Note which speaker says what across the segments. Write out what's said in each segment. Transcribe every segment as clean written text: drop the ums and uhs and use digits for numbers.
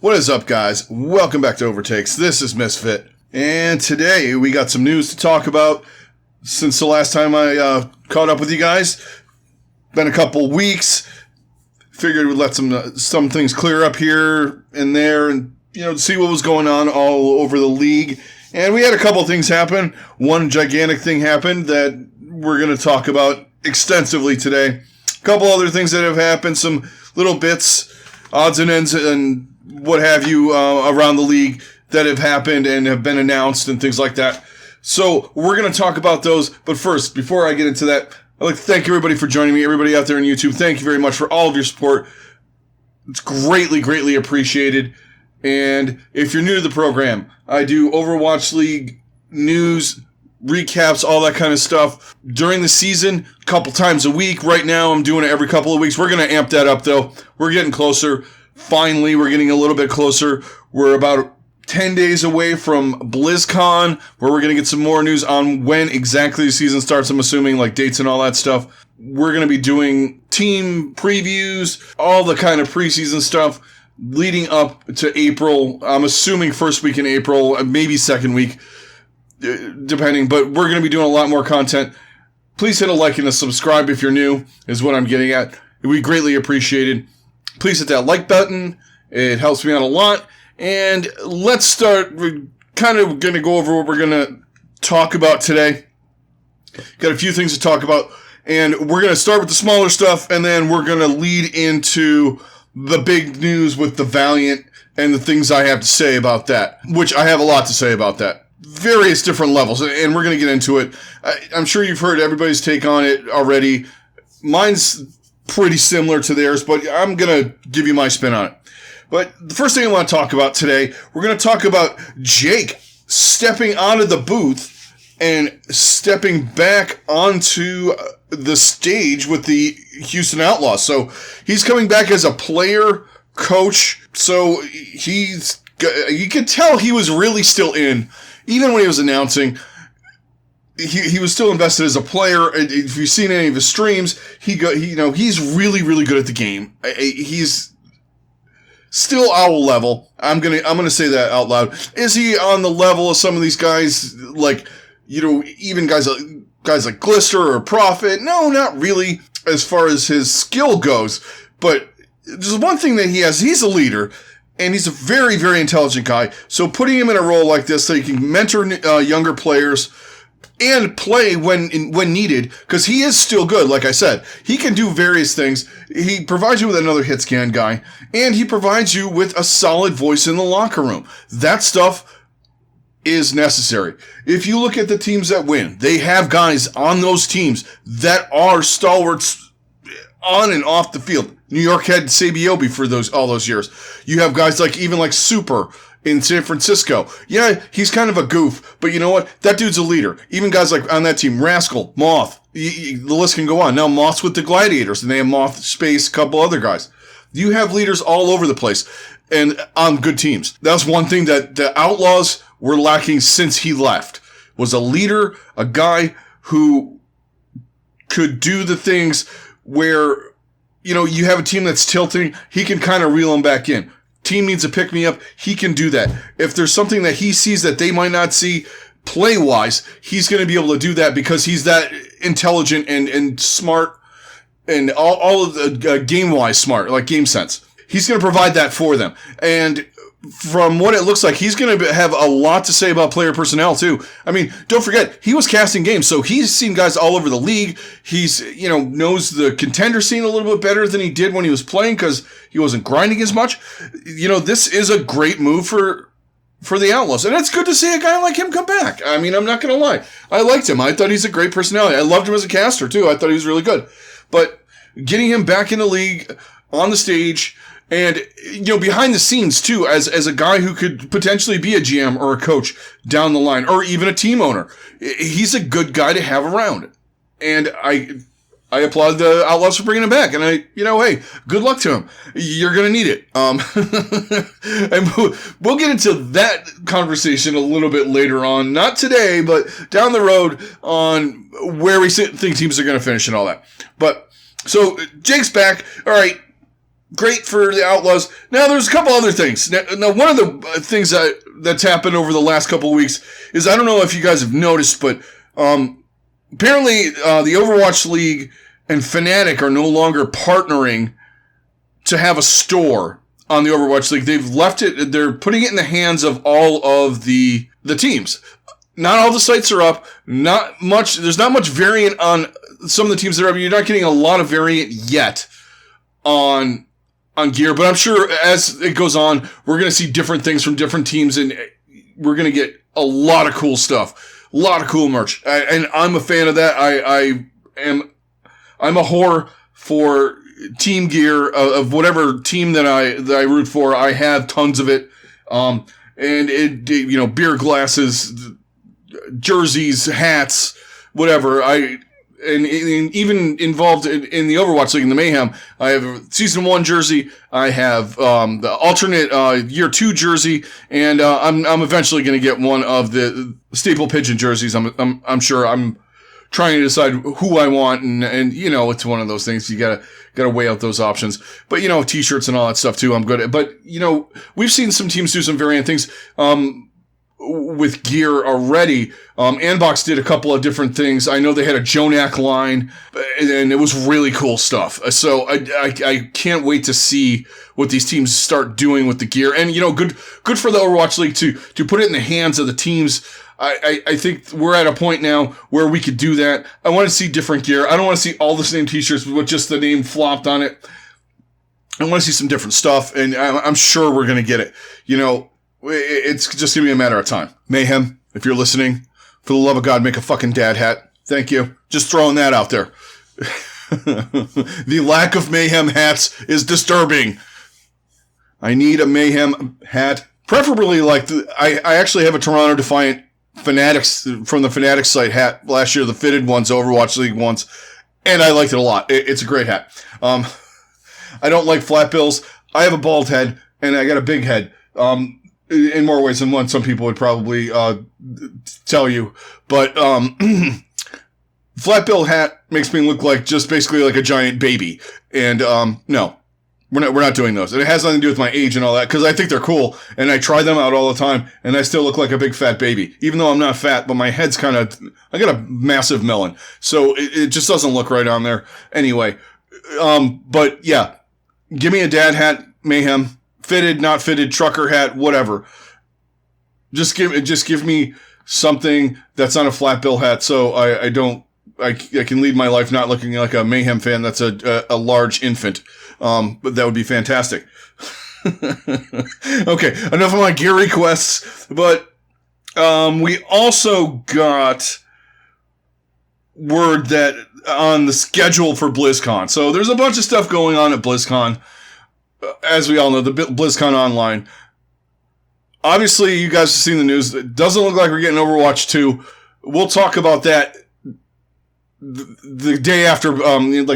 Speaker 1: What is up, guys? Welcome back to OverTakes. This is Misfit. And today we got some news to talk about since the last time I caught up with you guys. Been a couple weeks. Figured we'd let some things clear up here and there and, see what was going on all over the league. And we had a couple things happen. One gigantic thing happened that we're going to talk about extensively today. A couple other things that have happened, some little bits, odds and ends and what have you around the league that have happened and have been announced and things like that. So we're going to talk about those. But first, before I get into that, I'd like to thank everybody for joining me. Everybody out there on YouTube, thank you very much for all of your support. It's greatly, greatly appreciated. And if you're new to the program, I do Overwatch League news, recaps, all that kind of stuff during the season, a couple times a week. Right now, I'm doing it every couple of weeks. We're going to amp that up, though. We're getting closer. Finally, we're getting a little bit closer. We're about 10 days away from BlizzCon, where we're going to get some more news on when exactly the season starts, I'm assuming, like dates and all that stuff. We're going to be doing team previews, all the kind of preseason stuff leading up to April. I'm assuming first week in April, maybe second week, depending. But we're going to be doing a lot more content. Please hit a like and a subscribe if you're new, is what I'm getting at. It would be greatly appreciated. Please hit that like button. It helps me out a lot. And let's start. We're kind of going to go over what we're going to talk about today. Got a few things to talk about. And we're going to start with the smaller stuff, and then we're going to lead into the big news with the Valiant and the things I have to say about that, which I have a lot to say about that. Various different levels, and we're going to get into it. I'm sure you've heard everybody's take on it already. Mine's pretty similar to theirs, but I'm going to give you my spin on it. But the first thing I want to talk about today, we're going to talk about Jake stepping out of the booth and stepping back onto the stage with the Houston Outlaws. So he's coming back as a player, coach. So you could tell he was really still in. Even when he was announcing, he was still invested as a player. If you've seen any of his streams, he's really, really good at the game. He's still owl level. I'm gonna say that out loud. Is he on the level of some of these guys, like, even guys like Glister or Prophet? No, not really, as far as his skill goes. But there's one thing that he has. He's a leader, and he's a very, very intelligent guy. So putting him in a role like this so he can mentor younger players and play when needed, because he is still good, like I said. He can do various things. He provides you with another hit scan guy, and he provides you with a solid voice in the locker room. That stuff is necessary. If you look at the teams that win, they have guys on those teams that are stalwarts on and off the field. New York had Sabiobi for all those years. You have guys like Super in San Francisco. Yeah, he's kind of a goof, but you know what? That dude's a leader. Even guys like on that team, Rascal, Moth, the list can go on. Now Moth's with the Gladiators, and they have Moth, Space, a couple other guys. You have leaders all over the place and on good teams. That's one thing that the Outlaws were lacking since he left, was a leader, a guy who could do the things where, you have a team that's tilting, he can kind of reel them back in. Team needs a pick-me-up, he can do that. If there's something that he sees that they might not see play-wise, he's going to be able to do that because he's that intelligent and smart and all of the game-wise smart, like game sense. He's going to provide that for them. And from what it looks like, he's going to have a lot to say about player personnel, too. I mean, don't forget, he was casting games, so he's seen guys all over the league. He's, knows the contender scene a little bit better than he did when he was playing because he wasn't grinding as much. This is a great move for the Outlaws, and it's good to see a guy like him come back. I mean, I'm not going to lie. I liked him. I thought he's a great personality. I loved him as a caster, too. I thought he was really good. But getting him back in the league, on the stage, and, behind the scenes, too, as a guy who could potentially be a GM or a coach down the line, or even a team owner. He's a good guy to have around. And I applaud the Outlaws for bringing him back. And hey, good luck to him. You're going to need it. And we'll get into that conversation a little bit later on. Not today, but down the road on where we think teams are going to finish and all that. But, so, Jake's back. All right. great for the Outlaws. Now, there's a couple other things. Now one of the things that's happened over the last couple of weeks is, I don't know if you guys have noticed, but apparently the Overwatch League and Fnatic are no longer partnering to have a store on the Overwatch League. They've left it, they're putting it in the hands of all of the teams. Not all the sites are up. There's not much variant on some of the teams that are up. You're not getting a lot of variant yet on gear, but I'm sure as it goes on, we're going to see different things from different teams, and we're going to get a lot of cool stuff, a lot of cool merch. And I'm a fan of that. I'm a whore for team gear of whatever team that I root for. I have tons of it. And beer glasses, jerseys, hats, whatever. And even involved in the Overwatch League in the Mayhem, I have a Season 1 jersey, I have the alternate Year 2 jersey, and I'm eventually going to get one of the staple pigeon jerseys. I'm sure. I'm trying to decide who I want, and it's one of those things. You gotta weigh out those options. But t-shirts and all that stuff too, I'm good at. But we've seen some teams do some variant things with gear already. Anbox did a couple of different things. I know they had a Jonak line, and it was really cool stuff. So I can't wait to see what these teams start doing with the gear. And good for the Overwatch League to put it in the hands of the teams. I think we're at a point now where we could do that. I want to see different gear. I don't want to see all the same t-shirts with just the name flopped on it. I want to see some different stuff, and I'm sure we're going to get it. It's just going to be a matter of time. Mayhem, if you're listening, for the love of God, make a fucking dad hat. Thank you. Just throwing that out there. The lack of Mayhem hats is disturbing. I need a Mayhem hat. Preferably I actually have a Toronto Defiant Fanatics from the Fanatics site hat last year, the fitted ones, Overwatch League ones, and I liked it a lot. It's a great hat. I don't like flat bills. I have a bald head, and I got a big head. In more ways than one, some people would probably tell you. But flat bill hat makes me look like just basically like a giant baby. And no, we're not doing those. And it has nothing to do with my age and all that, because I think they're cool, and I try them out all the time, and I still look like a big fat baby, even though I'm not fat. But my head's I got a massive melon, so it just doesn't look right on there. Anyway, but yeah, give me a dad hat, Mayhem. Fitted, not fitted, trucker hat, whatever. Just give me something that's not a flat bill hat, so I can lead my life not looking like a Mayhem fan that's a large infant. But that would be fantastic. Okay, enough of my gear requests, but we also got word that on the schedule for BlizzCon. So there's a bunch of stuff going on at BlizzCon. As we all know, the BlizzCon Online. Obviously, you guys have seen the news. It doesn't look like we're getting Overwatch 2. We'll talk about that the day after,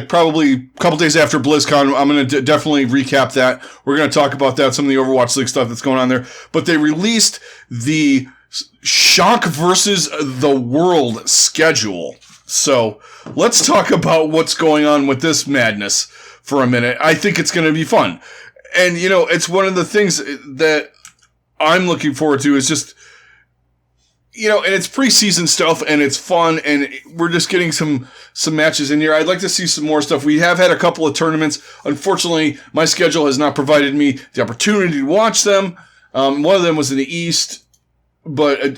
Speaker 1: probably a couple days after BlizzCon. I'm going to definitely recap that. We're going to talk about that, some of the Overwatch League stuff that's going on there. But they released the Shock versus the World schedule. So let's talk about what's going on with this madness for a minute. I think it's going to be fun. And, it's one of the things that I'm looking forward to is just, and it's preseason stuff, and it's fun, and we're just getting some matches in here. I'd like to see some more stuff. We have had a couple of tournaments. Unfortunately, my schedule has not provided me the opportunity to watch them. One of them was in the East, but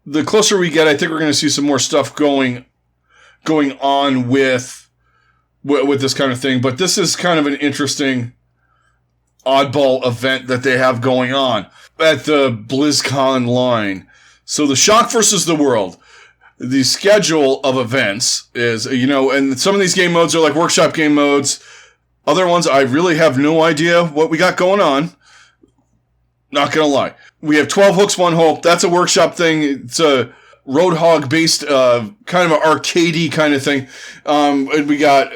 Speaker 1: the closer we get, I think we're going to see some more stuff going on with this kind of thing. But this is kind of an interesting oddball event that they have going on at the BlizzCon line. So the Shock versus the World, the schedule of events is, and some of these game modes are like workshop game modes. Other ones, I really have no idea what we got going on. Not gonna lie. We have 12 hooks, 1 hope. That's a workshop thing. It's a Roadhog based, kind of an arcadey kind of thing. And we got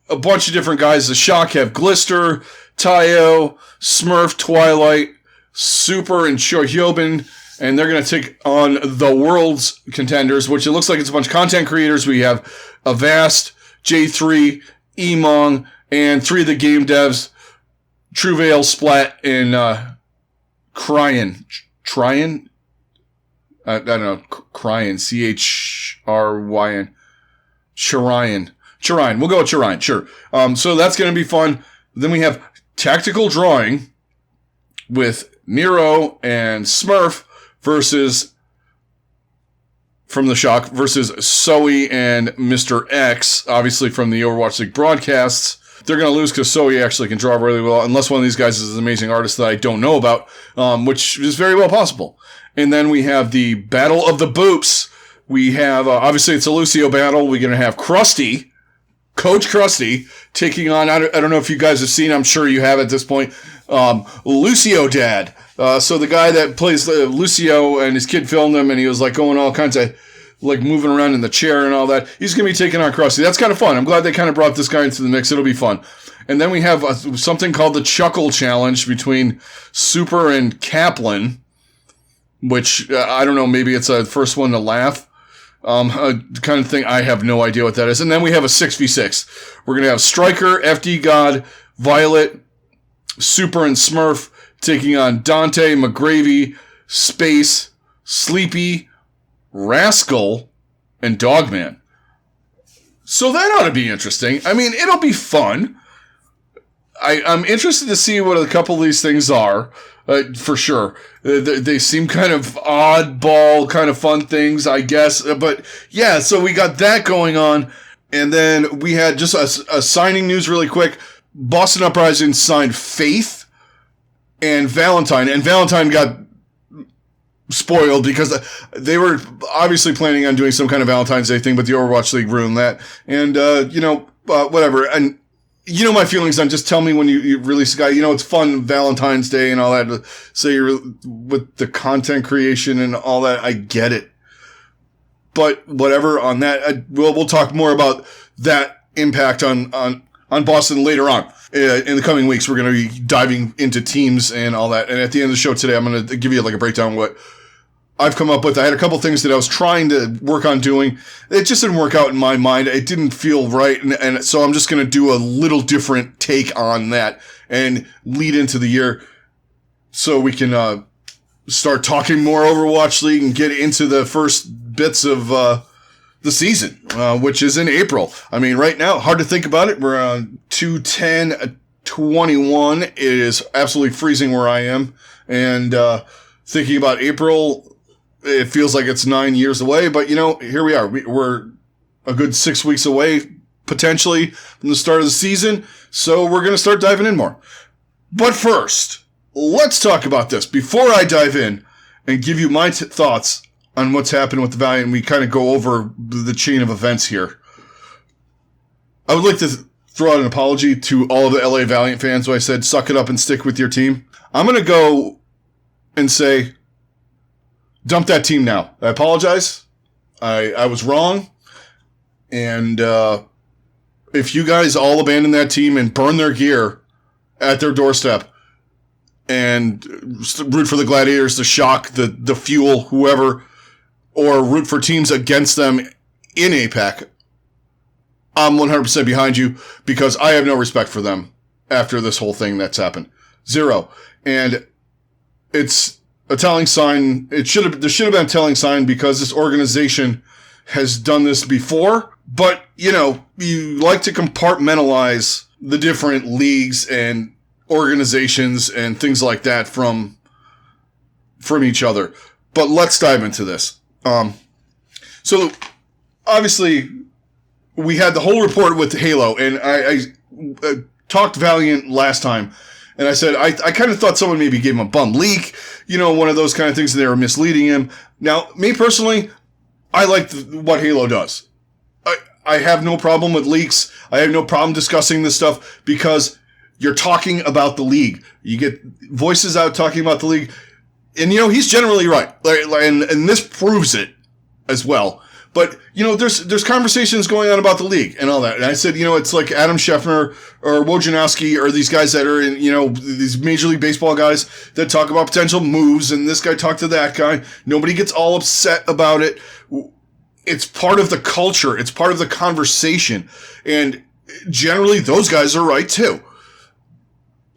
Speaker 1: a bunch of different guys. The Shock have Glister, Tayo, Smurf, Twilight, Super, and Shohyobin, and they're going to take on the world's contenders, which it looks like it's a bunch of content creators. We have Avast, J3, Emong, And 3 of the game devs, Trueveil, Splat, and Cryan. Tryan? I don't know. Cryan. Chryn. Chiryan. We'll go with Chiryan. Sure. So that's going to be fun. Then we have Tactical Drawing with Nero and Smurf versus from the Shock versus Zoe and Mr. X, obviously from the Overwatch League broadcasts. They're going to lose because Zoe actually can draw really well, unless one of these guys is an amazing artist that I don't know about, which is very well possible. And then we have the Battle of the Boops. We have, obviously, it's a Lucio battle. We're going to have Krusty, Coach Krusty, taking on, I don't know if you guys have seen, I'm sure you have at this point, Lucio Dad. So the guy that plays Lucio, and his kid filmed him, and he was like going all kinds of like moving around in the chair and all that. He's going to be taking on Krusty. That's kind of fun. I'm glad they kind of brought this guy into the mix. It'll be fun. And then we have something called the Chuckle Challenge between Super and Kaplan, which I don't know, maybe it's a first one to laugh. Kind of thing. I have no idea what that is. And then we have a 6v6. We're going to have Striker, FD God, Violet, Super and Smurf taking on Dante, McGravy, Space, Sleepy, Rascal, and Dogman. So that ought to be interesting. I mean, it'll be fun. I'm interested to see what a couple of these things are, for sure. They seem kind of oddball, kind of fun things, I guess. But yeah, so we got that going on. And then we had just a signing news really quick. Boston Uprising signed Faith and Valentine. And Valentine got spoiled because they were obviously planning on doing some kind of Valentine's Day thing, but the Overwatch League ruined that. And, whatever. And you know my feelings on just tell me when you release a guy. You know, it's fun Valentine's Day and all that. So you're with the content creation and all that. I get it. But whatever on that. We'll talk more about that impact on Boston later on. In the coming weeks, we're going to be diving into teams and all that. And at the end of the show today, I'm going to give you like a breakdown of what I've come up with. I had a couple things that I was trying to work on doing. It just didn't work out in my mind. It didn't feel right. And so I'm just going to do a little different take on that and lead into the year so we can start talking more Overwatch League and get into the first bits of the season, which is in April. I mean, right now, hard to think about it. We're on 2/10/21. It is absolutely freezing where I am. And thinking about April, it feels like it's 9 years away. But, you know, here we are. We're a good 6 weeks away, potentially, from the start of the season. So we're going to start diving in more. But first, let's talk about this. Before I dive in and give you my thoughts on what's happened with the Valiant, we kind of go over the chain of events here. I would like to throw out an apology to all of the LA Valiant fans who I said, suck it up and stick with your team. I'm going to go and say, dump that team now. I apologize. I was wrong. And if you guys all abandon that team and burn their gear at their doorstep and root for the Gladiators, the Shock, the Fuel, whoever, or root for teams against them in APAC, I'm 100% behind you because I have no respect for them after this whole thing that's happened. Zero. And it's a telling sign. There should have been a telling sign because this organization has done this before. But, you know, you like to compartmentalize the different leagues and organizations and things like that from each other. But let's dive into this. So obviously we had the whole report with Halo, and I talked Valiant last time, and I said I kind of thought someone maybe gave him a bum leak, you know, one of those kind of things, and they were misleading him. Now, me personally, I like what Halo does. I have no problem with leaks. I have no problem discussing this stuff because you're talking about the league. You get voices out talking about the league. And, you know, he's generally right. And this proves it as well. But, you know, there's conversations going on about the league and all that. And I said, you know, it's like Adam Scheffner or Wojnarowski or these guys that are in, you know, these Major League Baseball guys that talk about potential moves. And this guy talked to that guy. Nobody gets all upset about it. It's part of the culture. It's part of the conversation. And generally those guys are right too.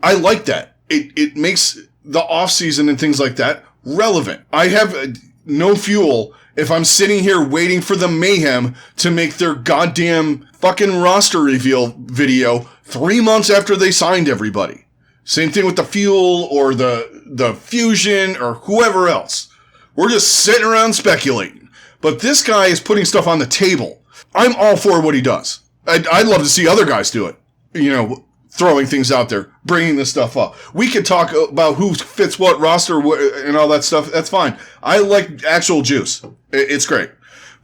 Speaker 1: I like that. It makes the offseason and things like that relevant. I have no fuel if I'm sitting here waiting for the Mayhem to make their goddamn fucking roster reveal video 3 months after they signed everybody. Same thing with the Fuel or the Fusion or whoever else. We're just sitting around speculating. But this guy is putting stuff on the table. I'm all for what he does. I'd love to see other guys do it. You know, throwing things out there, bringing this stuff up. We could talk about who fits what roster and all that stuff. That's fine. I like actual juice. It's great.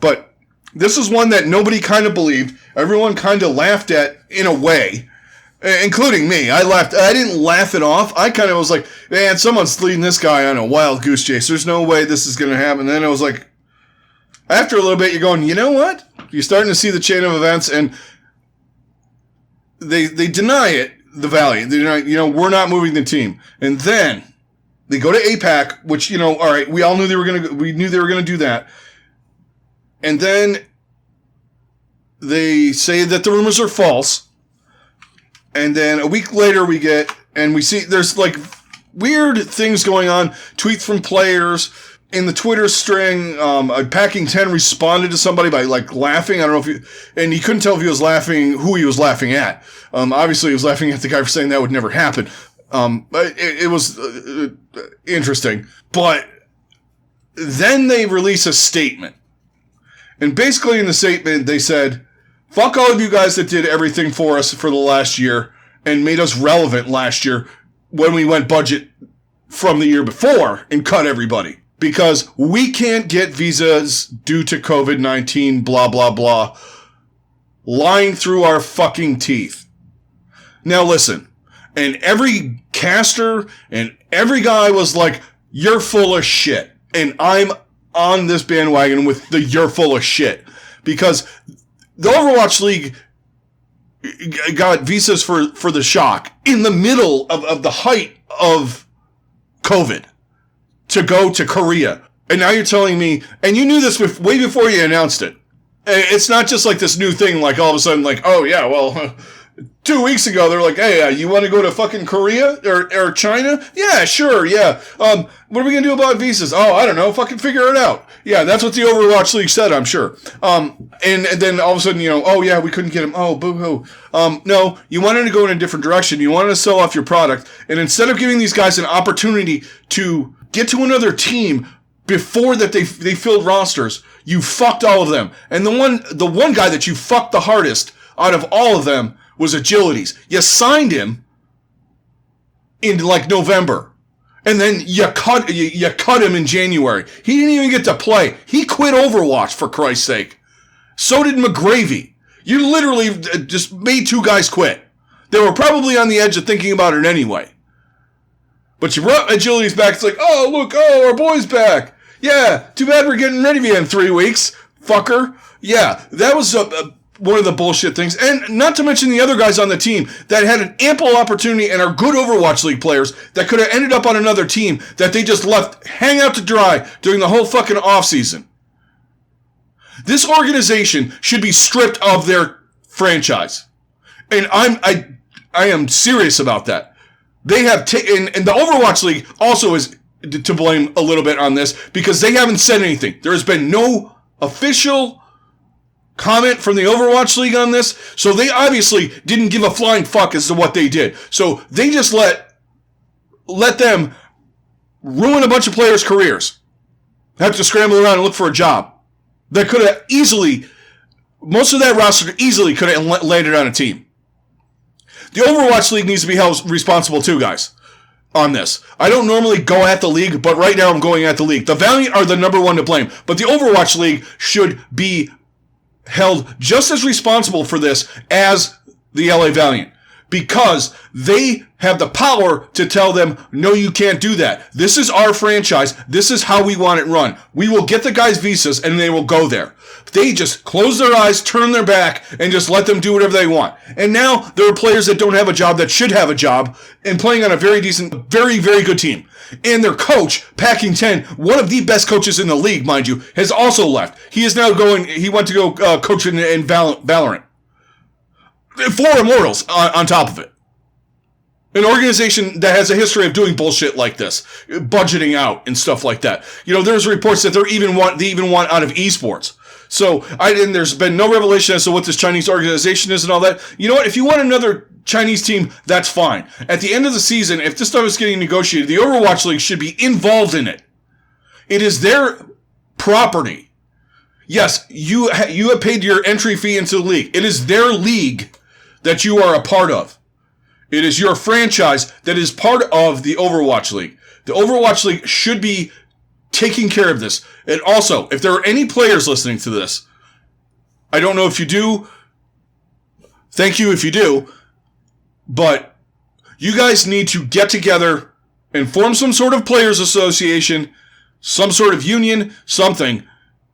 Speaker 1: But this is one that nobody kind of believed. Everyone kind of laughed at in a way, including me. I laughed. I didn't laugh it off. I kind of was like, man, someone's leading this guy on a wild goose chase. There's no way this is going to happen. And then I was like, after a little bit, you're going, you know what? You're starting to see the chain of events, and they deny it, the Valiant. They deny, we're not moving the team. And then they go to APAC, which, all right, we all knew they were going to do that. And then they say that the rumors are false. And then a week later we see there's like weird things going on, tweets from players. In the Twitter string, Packing 10 responded to somebody by like laughing. I don't know and he couldn't tell if he was laughing, who he was laughing at. Obviously he was laughing at the guy for saying that would never happen. But it was interesting. But then they release a statement. And basically in the statement they said, fuck all of you guys that did everything for us for the last year and made us relevant last year when we went budget from the year before and cut everybody. Because we can't get visas due to COVID-19, blah, blah, blah, lying through our fucking teeth. Now listen, and every caster and every guy was like, you're full of shit. And I'm on this bandwagon with the you're full of shit. Because the Overwatch League got visas for the shock in the middle of the height of COVID. To go to Korea. And now you're telling me, and you knew this way before you announced it. It's not just like this new thing, like all of a sudden, like, oh yeah, well, 2 weeks ago, they're like, hey, you want to go to fucking Korea or China? Yeah, sure, yeah. What are we going to do about visas? Oh, I don't know, fucking figure it out. Yeah, that's what the Overwatch League said, I'm sure. And then all of a sudden, oh yeah, we couldn't get them. Oh, boo-hoo. No, you wanted to go in a different direction. You wanted to sell off your product. And instead of giving these guys an opportunity to get to another team before that they filled rosters, you fucked all of them. And the one guy that you fucked the hardest out of all of them was Agilities. You signed him in like November. And then you cut him in January. He didn't even get to play. He quit Overwatch, for Christ's sake. So did McGravy. You literally just made two guys quit. They were probably on the edge of thinking about it anyway. But you brought Agilities back. It's like, oh, look, our boy's back. Yeah, too bad we're getting rid of you in 3 weeks, fucker. Yeah, that was one of the bullshit things. And not to mention the other guys on the team that had an ample opportunity and are good Overwatch League players that could have ended up on another team that they just left hang out to dry during the whole fucking offseason. This organization should be stripped of their franchise. And I am serious about that. They have and the Overwatch League also is to blame a little bit on this because they haven't said anything. There has been no official comment from the Overwatch League on this, so they obviously didn't give a flying fuck as to what they did. So they just let them ruin a bunch of players' careers. Have to scramble around and look for a job. That could have easily, most of that roster easily could have landed on a team. The Overwatch League needs to be held responsible too, guys, on this. I don't normally go at the league, but right now I'm going at the league. The Valiant are the number one to blame, but the Overwatch League should be held just as responsible for this as the LA Valiant. Because they have the power to tell them, no, you can't do that. This is our franchise. This is how we want it run. We will get the guys visas and they will go there. They just close their eyes, turn their back, and just let them do whatever they want. And now there are players that don't have a job that should have a job and playing on a very decent, very, very good team. And their coach, Packing 10, one of the best coaches in the league, mind you, has also left. He is now he went to go coach in Valorant. 4 immortals on top of it. An organization that has a history of doing bullshit like this, budgeting out and stuff like that. There's reports that they even want out of esports. So, and there's been no revelation as to what this Chinese organization is and all that. You know what? If you want another Chinese team, that's fine. At the end of the season, if this stuff is getting negotiated, the Overwatch League should be involved in it. It is their property. Yes, you have paid your entry fee into the league. It is their league that you are a part of. It is your franchise that is part of the Overwatch League. The Overwatch League should be taking care of this. And also, if there are any players listening to this, I don't know if you do. Thank you if you do. But you guys need to get together and form some sort of players association, some sort of union, something,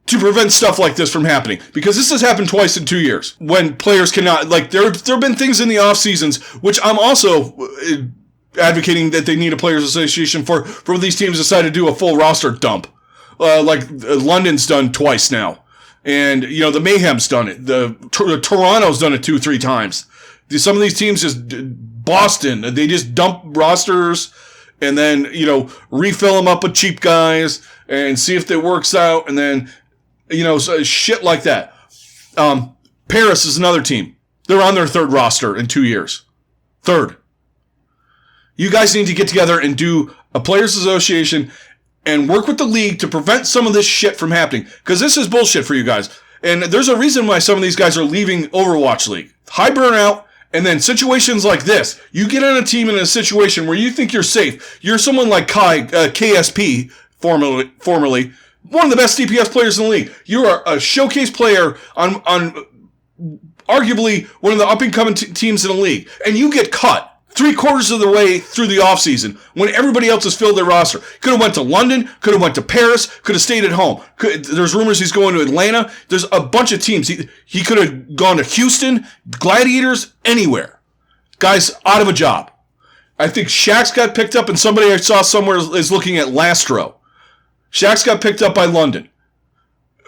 Speaker 1: to prevent stuff like this from happening. Because this has happened twice in 2 years. When players cannot, there have been things in the off seasons, which I'm also advocating that they need a players association for these teams decide to do a full roster dump. London's done twice now. And, the Mayhem's done it. The Toronto's done it 2-3 times. Some of these teams Boston, they just dump rosters and then, refill them up with cheap guys and see if it works out. And then, shit like that. Paris is another team. They're on their 3rd roster in 2 years. 3rd. You guys need to get together and do a players association and work with the league to prevent some of this shit from happening. Because this is bullshit for you guys. And there's a reason why some of these guys are leaving Overwatch League. High burnout, and then situations like this. You get on a team in a situation where you think you're safe. You're someone like KSP, formerly one of the best DPS players in the league. You are a showcase player on arguably one of the up-and-coming teams in the league. And you get cut 3/4 of the way through the offseason when everybody else has filled their roster. Could have went to London, could have went to Paris, could have stayed at home. There's rumors he's going to Atlanta. There's a bunch of teams. He could have gone to Houston, Gladiators, anywhere. Guy's out of a job. I think Shaxx got picked up, and somebody I saw somewhere is looking at Lastro. Shaxx got picked up by London,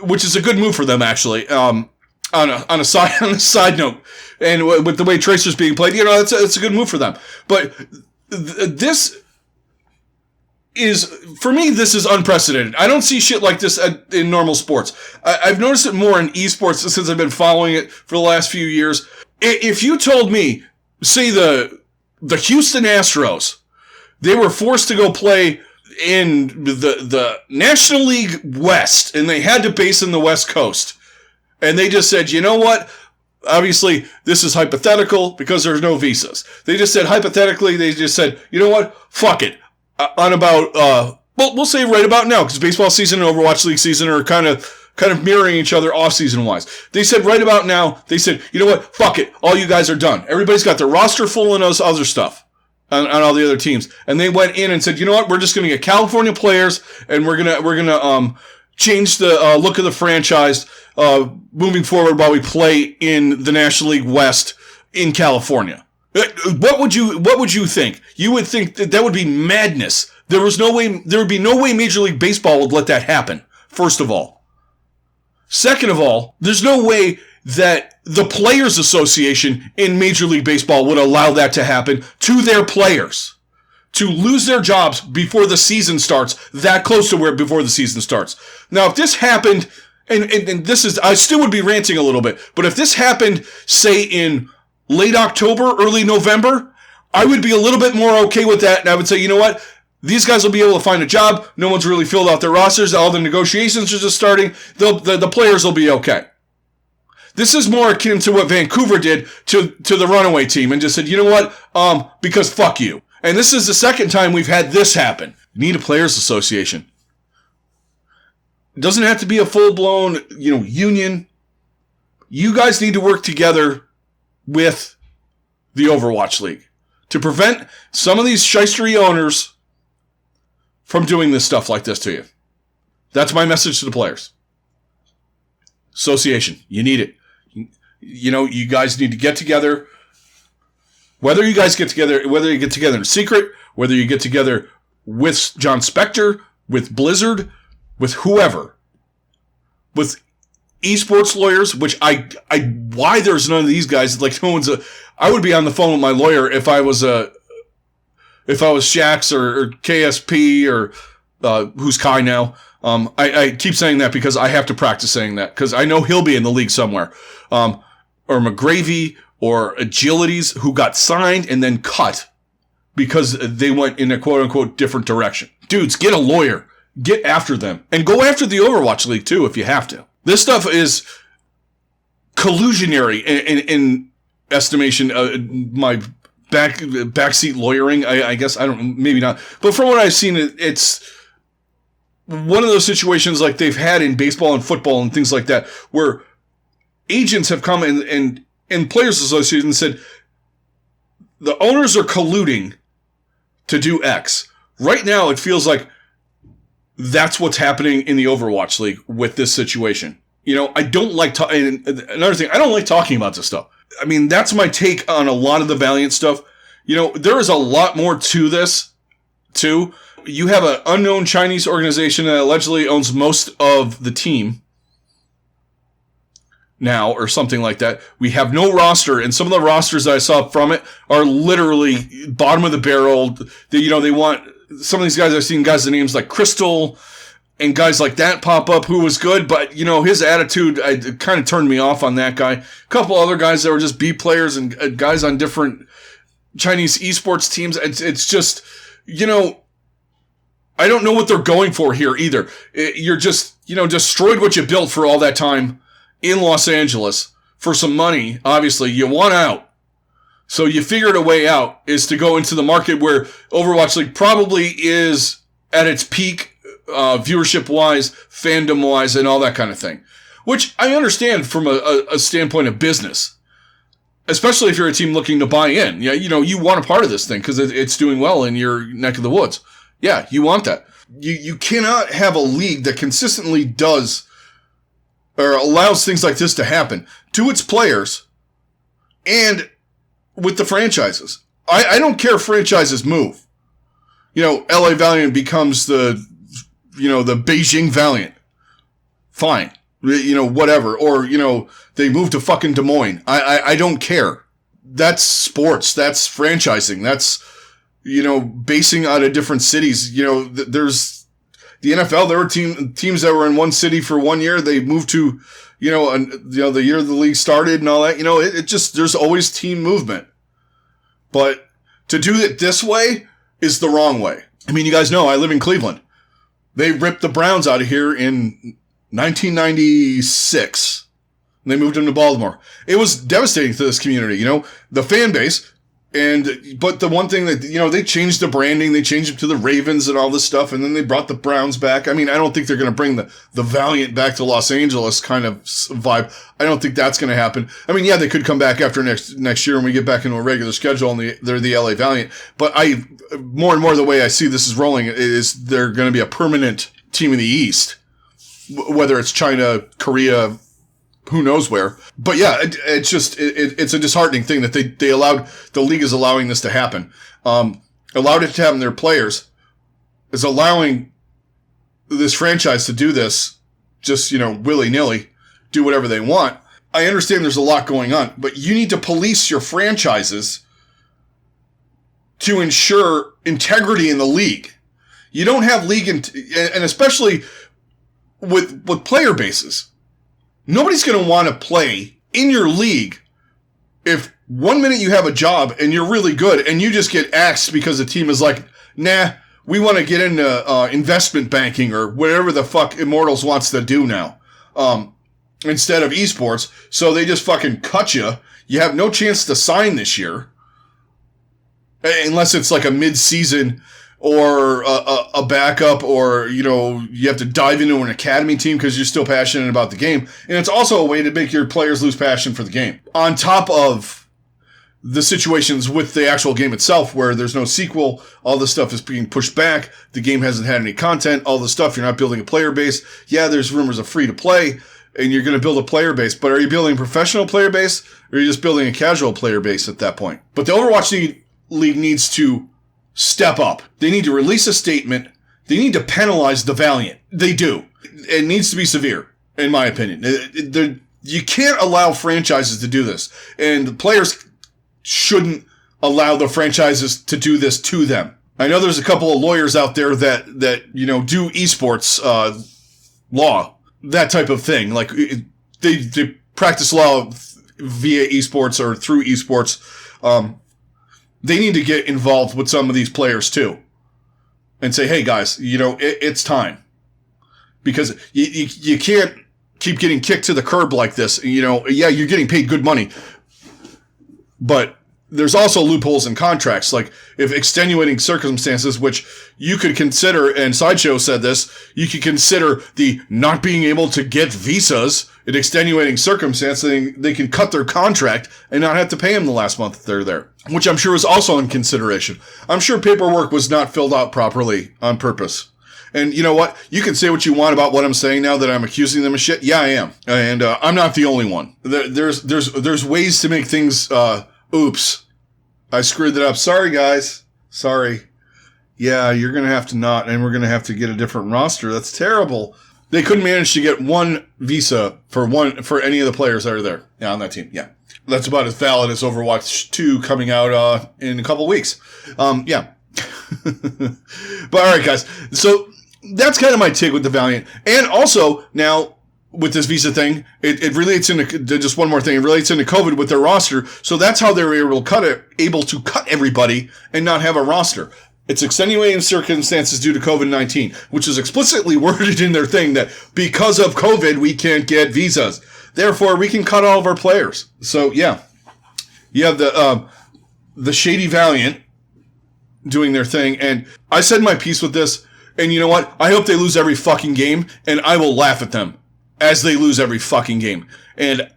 Speaker 1: which is a good move for them, actually. On a side note, and with the way Tracer's being played, it's a good move for them. But this is, for me, this is unprecedented. I don't see shit like this in normal sports. I've noticed it more in esports since I've been following it for the last few years. If you told me, say the Houston Astros, they were forced to go play in the National League West, and they had to base in the West Coast. And they just said, you know what? Obviously, this is hypothetical because there's no visas. They just said, hypothetically, they just said, you know what? Fuck it. We'll say right about now, because baseball season and Overwatch League season are kind of mirroring each other off-season wise. They said right about now, they said, you know what? Fuck it. All you guys are done. Everybody's got their roster full and other stuff on all the other teams. And they went in and said, you know what? We're just going to get California players, and we're gonna change the look of the franchise moving forward while we play in the National League West in California. What would you think? You would think that would be madness. There would be no way Major League Baseball would let that happen, first of all. Second of all, there's no way that the Players Association in Major League Baseball would allow that to happen to their players. To lose their jobs before the season starts, that close to before the season starts. Now, if this happened, and this is, I still would be ranting a little bit, but if this happened, say, in late October, early November, I would be a little bit more okay with that, and I would say, you know what? These guys will be able to find a job. No one's really filled out their rosters. All the negotiations are just starting. The players will be okay. This is more akin to what Vancouver did to the runaway team and just said, you know what? Because fuck you. And this is the second time we've had this happen. You need a players association. It doesn't have to be a full-blown, union. You guys need to work together with the Overwatch League to prevent some of these shystery owners from doing this stuff like this to you. That's my message to the players. Association. You need it. You guys need to get together. Whether you get together in secret, whether you get together with John Spector, with Blizzard, with whoever, with esports lawyers, which why there's none of these guys, like no one's I would be on the phone with my lawyer if I was Shax or KSP or who's Kai now. I keep saying that because I have to practice saying that because I know he'll be in the league somewhere. Or McGravy or Agilities who got signed and then cut because they went in a quote unquote different direction. Dudes, get a lawyer. Get after them. And go after the Overwatch League too if you have to. This stuff is collusionary in estimation. My backseat lawyering, I guess. I don't, maybe not. But from what I've seen, it's one of those situations like they've had in baseball and football and things like that, where agents have come and Players Association said, the owners are colluding to do X. Right now, it feels like that's what's happening in the Overwatch League with this situation. You know, I don't like another thing, I don't like talking about this stuff. I mean, that's my take on a lot of the Valiant stuff. You know, there is a lot more to this, too. You have an unknown Chinese organization that allegedly owns most of the team now, or something like that. We have no roster, and some of the rosters that I saw from it are literally bottom of the barrel. They want some of these guys. I've seen guys with names like Crystal and guys like that pop up who was good, but his attitude kind of turned me off on that guy. A couple other guys that were just B players and guys on different Chinese esports teams. It's just, I don't know what they're going for here either. You're just, destroyed what you built for all that time in Los Angeles for some money. Obviously, you want out. So you figured a way out is to go into the market where Overwatch League probably is at its peak, viewership-wise, fandom-wise, and all that kind of thing. Which I understand from a standpoint of business. Especially if you're a team looking to buy in. Yeah, you want a part of this thing because it's doing well in your neck of the woods. Yeah, you want that. You cannot have a league that consistently does or allows things like this to happen to its players and with the franchises. I don't care if franchises move. LA Valiant becomes the Beijing Valiant. Fine. Whatever. Or, they move to fucking Des Moines. I don't care. That's sports. That's franchising. That's, basing out of different cities. There's the NFL. There were teams that were in one city for 1 year. They moved to, the year the league started and all that. It just, there's always team movement. But to do it this way is the wrong way. I mean, you guys know I live in Cleveland. They ripped the Browns out of here in 1996. And they moved them to Baltimore. It was devastating to this community, the fan base. But the one thing that, they changed the branding, they changed it to the Ravens and all this stuff, and then they brought the Browns back. I mean, I don't think they're going to bring the Valiant back to Los Angeles kind of vibe. I don't think that's going to happen. I mean, yeah, they could come back after next year when we get back into a regular schedule and they're the LA Valiant. But more and more the way I see this is rolling is they're going to be a permanent team in the East, whether it's China, Korea, who knows where. But yeah, it's just, it's a disheartening thing that they allowed, the league is allowing this to happen. Allowed it to happen. Their players is allowing this franchise to do this just, willy-nilly, do whatever they want. I understand there's a lot going on, but you need to police your franchises to ensure integrity in the league. You don't have league, and especially with player bases. Nobody's going to want to play in your league if 1 minute you have a job and you're really good and you just get axed because the team is like, nah, we want to get into investment banking or whatever the fuck Immortals wants to do now instead of esports. So they just fucking cut you. You have no chance to sign this year unless it's like a mid-season or a backup, or, you have to dive into an academy team because you're still passionate about the game. And it's also a way to make your players lose passion for the game. On top of the situations with the actual game itself where there's no sequel, all this stuff is being pushed back, the game hasn't had any content, all this stuff, you're not building a player base. Yeah, there's rumors of free to play, and you're going to build a player base, but are you building a professional player base, or are you just building a casual player base at that point? But the Overwatch League needs to step up. They need to release a statement. They need to penalize the Valiant. They do. It needs to be severe. in my opinion. You can't allow franchises to do this. And the players shouldn't allow the franchises to do this to them. I know there's a couple of lawyers out there that do esports law, that type of thing. Like they practice law via esports or through esports. They need to get involved with some of these players too, and say, "Hey guys, it's time," because you can't keep getting kicked to the curb like this. Yeah, you're getting paid good money, but there's also loopholes in contracts, like if extenuating circumstances, which you could consider, and Sideshow said this, you could consider the not being able to get visas an extenuating circumstance. They can cut their contract and not have to pay them the last month that they're there, which I'm sure is also in consideration. I'm sure paperwork was not filled out properly on purpose. And you know what? You can say what you want about what I'm saying now that I'm accusing them of shit. Yeah, I am. And I'm not the only one. There's ways to make things... Oops. I screwed that up. Sorry, guys. Sorry. Yeah, you're going to have to not, and we're going to have to get a different roster. That's terrible. They couldn't manage to get one visa for any of the players that are there on that team. Yeah. That's about as valid as Overwatch 2 coming out in a couple weeks. Yeah. But all right, guys. So that's kind of my take with the Valiant. And also, now... with this visa thing, it relates into, just one more thing, it relates into COVID with their roster, so that's how they were able to cut everybody and not have a roster. It's extenuating circumstances due to COVID-19, which is explicitly worded in their thing that because of COVID, we can't get visas. Therefore, we can cut all of our players. So, yeah. You have the shady Valiant doing their thing, and I said my piece with this, and you know what? I hope they lose every fucking game, and I will laugh at them as they lose every fucking game. And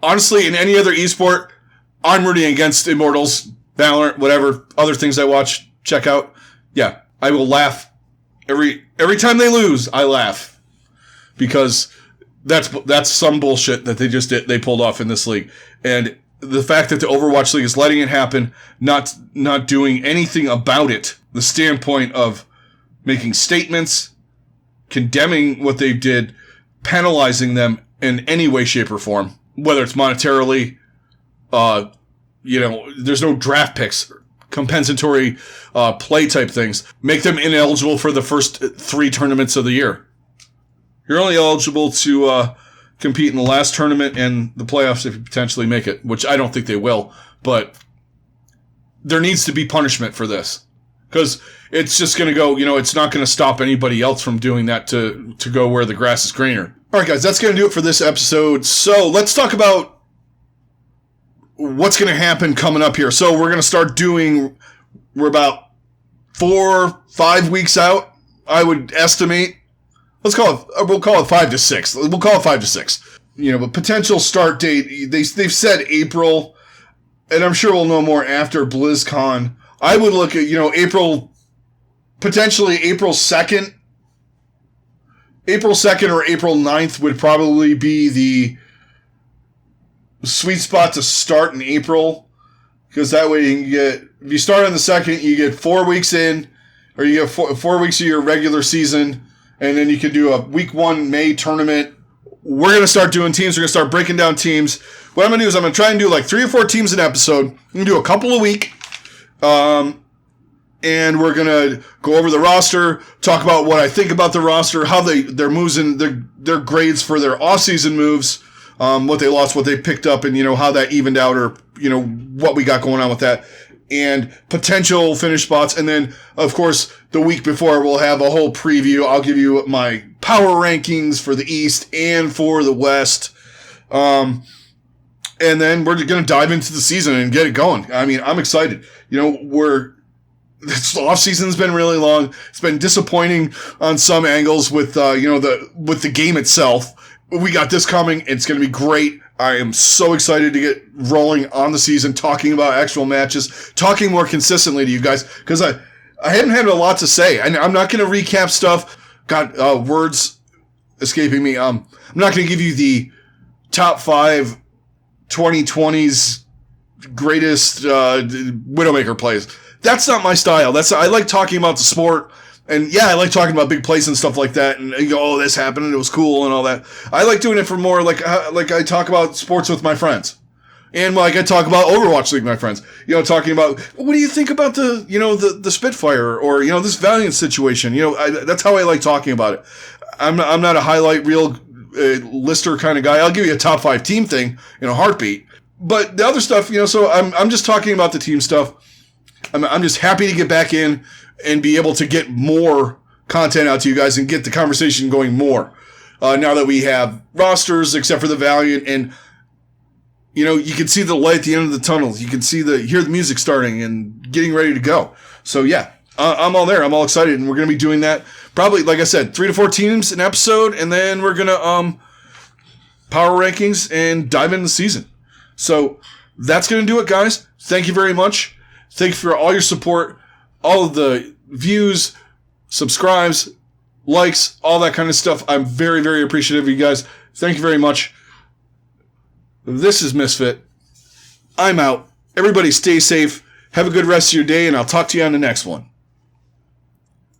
Speaker 1: honestly, in any other esport, I'm rooting against Immortals, Valorant, whatever other things I watch, check out. Yeah, I will laugh every time they lose. I laugh because that's some bullshit that they pulled off in this league. And the fact that the Overwatch League is letting it happen, not doing anything about it, the standpoint of making statements, condemning what they did, penalizing them in any way, shape, or form, whether it's monetarily, there's no draft picks, compensatory play type things, make them ineligible for the first 3 tournaments of the year. You're only eligible to compete in the last tournament and the playoffs if you potentially make it, which I don't think they will, but there needs to be punishment for this. Because it's just going to go, it's not going to stop anybody else from doing that to go where the grass is greener. All right, guys, that's going to do it for this episode. So let's talk about what's going to happen coming up here. So we're going to start we're about 4-5 weeks out, I would estimate. We'll call it 5 to 6. We'll call it 5 to 6. But potential start date, they've said April, and I'm sure we'll know more after BlizzCon. I would look at, potentially April 2nd. April 2nd or April 9th would probably be the sweet spot to start in April. Because that way if you start on the 2nd, you get 4 weeks in, or you get 4 weeks of your regular season, and then you can do a week 1 May tournament. We're going to start doing teams. We're going to start breaking down teams. What I'm going to do is I'm going to try and do like 3 or 4 teams an episode. I'm going to do a couple a week. And we're going to go over the roster, talk about what I think about the roster, how their moves and their grades for their off-season moves, what they lost, what they picked up, and, how that evened out, or, what we got going on with that, and potential finish spots. And then, of course, the week before, we'll have a whole preview. I'll give you my power rankings for the East and for the West. And then we're going to dive into the season and get it going. I mean, I'm excited. This off-season's been really long. It's been disappointing on some angles with the game itself. We got this coming. It's going to be great. I am so excited to get rolling on the season, talking about actual matches, talking more consistently to you guys, because I haven't had a lot to say. I'm not going to recap stuff. Got words escaping me. I'm not going to give you the top 5 2020's greatest Widowmaker plays. That's not my style. I like talking about the sport, And yeah, I like talking about big plays and stuff like that. And you go, oh, this happened and it was cool and all that. I like doing it for more like I talk about sports with my friends. And like I talk about Overwatch League with my friends. You know, talking about, what do you think about the Spitfire or, this Valiant situation? That's how I like talking about it. I'm not a highlight reel lister kind of guy. I'll give you a top 5 team thing in a heartbeat. But the other stuff, so I'm just talking about the team stuff. I'm just happy to get back in and be able to get more content out to you guys and get the conversation going more. Now that we have rosters, except for the Valiant, and you can see the light at the end of the tunnel. You can hear the music starting and getting ready to go. So yeah, I'm all there. I'm all excited, and we're going to be doing that probably, like I said, 3 to 4 teams an episode, and then we're going to power rankings and dive into the season. So that's going to do it, guys. Thank you very much. Thank you for all your support, all of the views, subscribes, likes, all that kind of stuff. I'm very, very appreciative of you guys. Thank you very much. This is Misfit. I'm out. Everybody stay safe. Have a good rest of your day, and I'll talk to you on the next one.